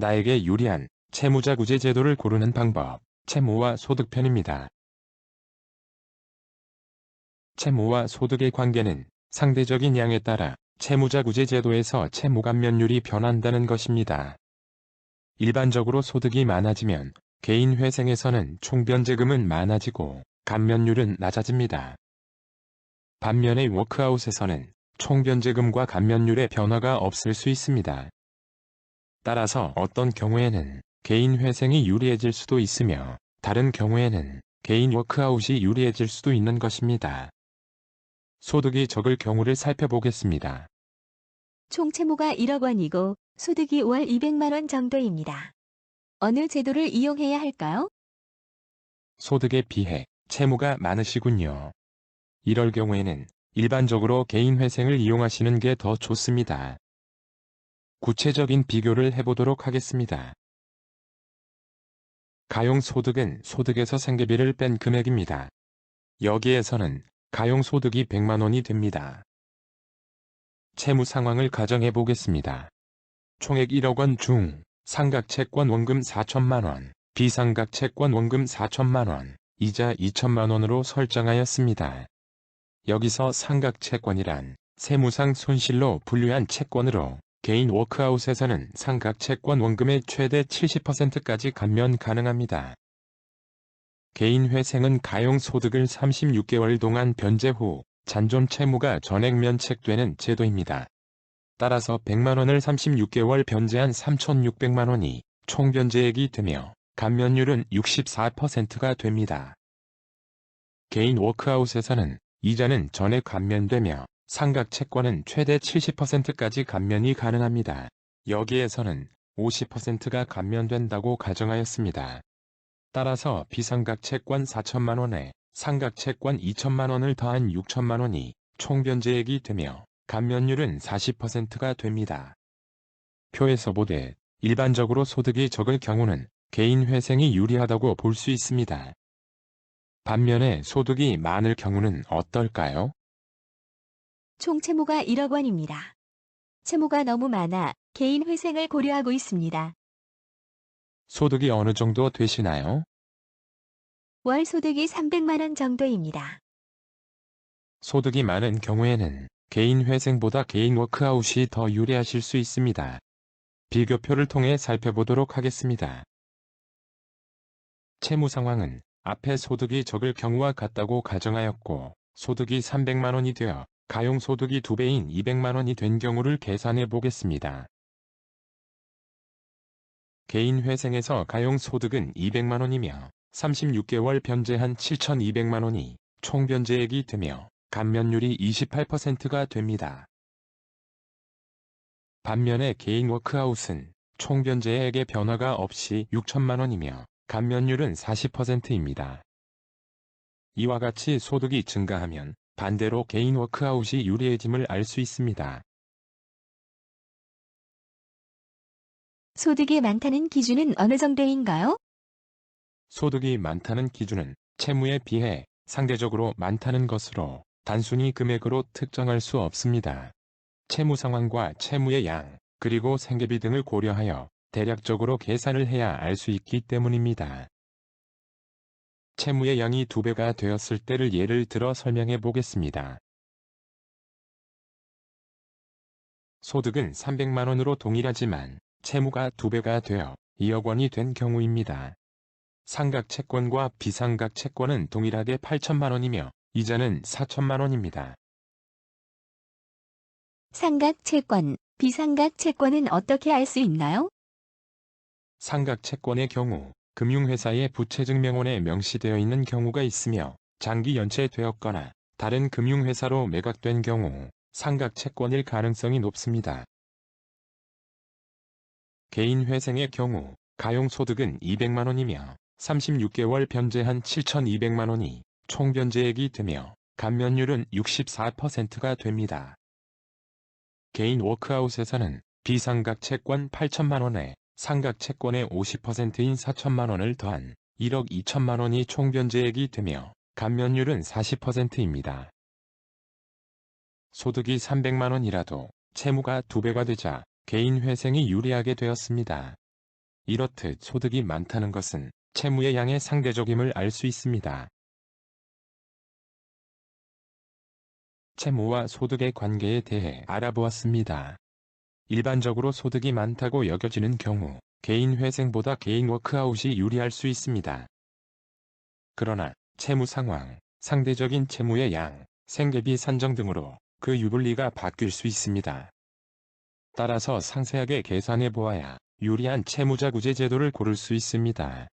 나에게 유리한 채무자구제 제도를 고르는 방법, 채무와 소득 편입니다. 채무와 소득의 관계는 상대적인 양에 따라 채무자구제 제도에서 채무 감면율이 변한다는 것입니다. 일반적으로 소득이 많아지면 개인 회생에서는 총변제금은 많아지고 감면율은 낮아집니다. 반면에 워크아웃에서는 총변제금과 감면율의 변화가 없을 수 있습니다. 따라서 어떤 경우에는 개인 회생이 유리해질 수도 있으며 다른 경우에는 개인 워크아웃이 유리해질 수도 있는 것입니다. 소득이 적을 경우를 살펴보겠습니다. 총 채무가 1억 원이고 소득이 월 200만 원 정도입니다. 어느 제도를 이용해야 할까요? 소득에 비해 채무가 많으시군요. 이럴 경우에는 일반적으로 개인 회생을 이용하시는 게 더 좋습니다. 구체적인 비교를 해보도록 하겠습니다. 가용소득은 소득에서 생계비를 뺀 금액입니다. 여기에서는 가용소득이 100만 원이 됩니다. 채무 상황을 가정해 보겠습니다. 총액 1억 원 중 상각채권 원금 4천만 원, 비상각채권 원금 4천만 원, 이자 2천만 원으로 설정하였습니다. 여기서 상각채권이란 세무상 손실로 분류한 채권으로 개인 워크아웃에서는 상각채권 원금의 최대 70%까지 감면 가능합니다. 개인 회생은 가용소득을 36개월 동안 변제 후 잔존 채무가 전액 면책되는 제도입니다. 따라서 100만 원을 36개월 변제한 3,600만 원이 총변제액이 되며 감면율은 64%가 됩니다. 개인 워크아웃에서는 이자는 전액 감면되며 상각채권은 최대 70%까지 감면이 가능합니다. 여기에서는 50%가 감면된다고 가정하였습니다. 따라서 비상각채권 4천만 원에 상각채권 2천만 원을 더한 6천만 원이 총변제액이 되며 감면율은 40%가 됩니다. 표에서 보듯 일반적으로 소득이 적을 경우는 개인 회생이 유리하다고 볼 수 있습니다. 반면에 소득이 많을 경우는 어떨까요? 총 채무가 1억 원입니다. 채무가 너무 많아 개인 회생을 고려하고 있습니다. 소득이 어느 정도 되시나요? 월 소득이 300만 원 정도입니다. 소득이 많은 경우에는 개인 회생보다 개인 워크아웃이 더 유리하실 수 있습니다. 비교표를 통해 살펴보도록 하겠습니다. 채무 상황은 앞에 소득이 적을 경우와 같다고 가정하였고 소득이 300만 원이 되어 가용소득이 2배인 200만 원이 된 경우를 계산해 보겠습니다. 개인 회생에서 가용소득은 200만 원이며 36개월 변제한 7,200만 원이 총변제액이 되며 감면율이 28%가 됩니다. 반면에 개인 워크아웃은 총변제액의 변화가 없이 6천만 원이며 감면율은 40%입니다. 이와 같이 소득이 증가하면 반대로 개인 워크아웃이 유리해짐을 알 수 있습니다. 소득이 많다는 기준은 어느 정도인가요? 소득이 많다는 기준은 채무에 비해 상대적으로 많다는 것으로 단순히 금액으로 특정할 수 없습니다. 채무 상황과 채무의 양, 그리고 생계비 등을 고려하여 대략적으로 계산을 해야 알 수 있기 때문입니다. 채무의 양이 2배가 되었을 때를 예를 들어 설명해 보겠습니다. 소득은 300만 원으로 동일하지만 채무가 2배가 되어 2억 원이 된 경우입니다. 상각채권과 비상각채권은 동일하게 8천만 원이며 이자는 4천만 원입니다. 상각채권, 비상각채권은 어떻게 알 수 있나요? 상각채권의 경우 금융회사의 부채증명원에 명시되어 있는 경우가 있으며 장기 연체되었거나 다른 금융회사로 매각된 경우 상각채권일 가능성이 높습니다. 개인 회생의 경우 가용소득은 200만 원이며 36개월 변제한 7,200만 원이 총변제액이 되며 감면율은 64%가 됩니다. 개인 워크아웃에서는 비상각채권 8천만 원에 상각채권의 50%인 4천만 원을 더한 1억 2천만 원이 총변제액이 되며 감면율은 40%입니다. 소득이 300만 원이라도 채무가 2배가 되자 개인 회생이 유리하게 되었습니다. 이렇듯 소득이 많다는 것은 채무의 양의 상대적임을 알 수 있습니다. 채무와 소득의 관계에 대해 알아보았습니다. 일반적으로 소득이 많다고 여겨지는 경우 개인 회생보다 개인 워크아웃이 유리할 수 있습니다. 그러나 채무 상황, 상대적인 채무의 양, 생계비 산정 등으로 그 유불리가 바뀔 수 있습니다. 따라서 상세하게 계산해 보아야 유리한 채무자구제 제도를 고를 수 있습니다.